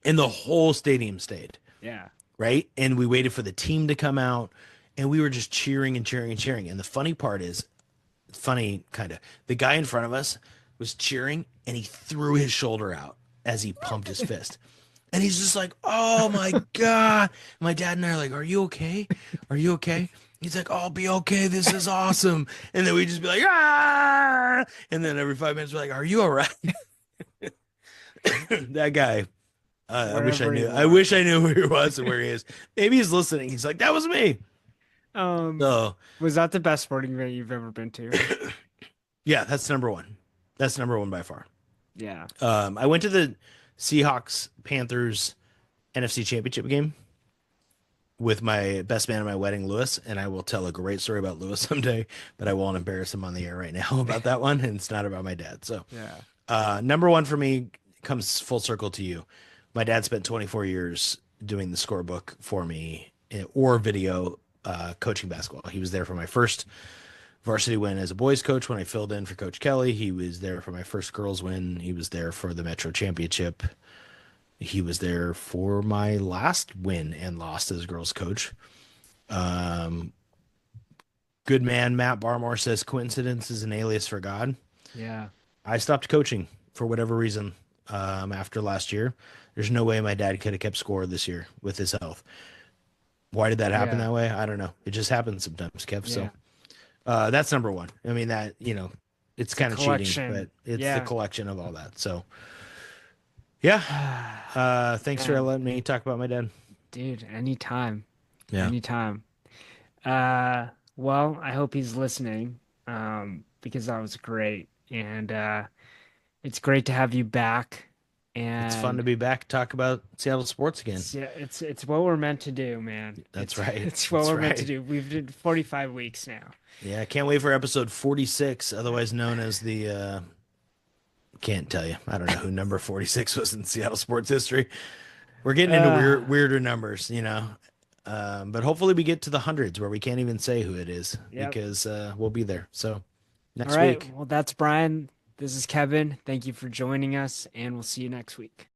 and the whole stadium stayed. Yeah. Right? And we waited for the team to come out, and we were just cheering and cheering and cheering. And the funny part is, funny kind of, the guy in front of us was cheering, and he threw his shoulder out as he pumped his fist. And he's just like, "Oh my God." My dad and I are like, "Are you okay? Are you okay?" He's like, "I'll be okay. This is awesome." And then we just be like, "Ah!" And then every 5 minutes, we're like, "Are you all right?" That guy. I wish I Wherever knew. you I are. wish I knew where he was and where he is. Maybe he's listening. He's like, "That was me." So Was that the best sporting event you've ever been to? yeah, that's number one. That's number one by far. Yeah. I went to the Seahawks Panthers NFC Championship game with my best man at my wedding, Lewis, and I will tell a great story about Lewis someday, but I won't embarrass him on the air right now about that one, and it's not about my dad. So, Yeah. number one for me comes full circle to you. My dad spent 24 years doing the scorebook for me or video coaching basketball. He was there for my first varsity win as a boys coach when I filled in for Coach Kelly. He was there for my first girls win. He was there for the Metro Championship. He was there for my last win and lost as girls coach. Good man Matt Barmore says coincidence is an alias for God. Yeah. I stopped coaching for whatever reason after last year. There's no way my dad could have kept score this year with his health. Why did that happen that way? I don't know. It just happens sometimes, Kev. Yeah. So that's number one. I mean, that, you know, it's kind of cheating, but it's the collection of all that. So, yeah. Thanks for letting me talk about my dad. Dude, anytime. Yeah. Anytime. Well, I hope he's listening, because that was great. And it's great to have you back. And it's fun to be back, talk about Seattle sports again. It's what we're meant to do, man. That's right. It's what we're meant to do. We've did 45 weeks now. Yeah, I can't wait for episode 46, otherwise known as the can't tell you. I don't know who number 46 was in Seattle sports history. We're getting into weirder numbers, you know. But hopefully we get to the hundreds where we can't even say who it is because we'll be there. So next week. Well, that's Brian. This is Kevin. Thank you for joining us, and we'll see you next week.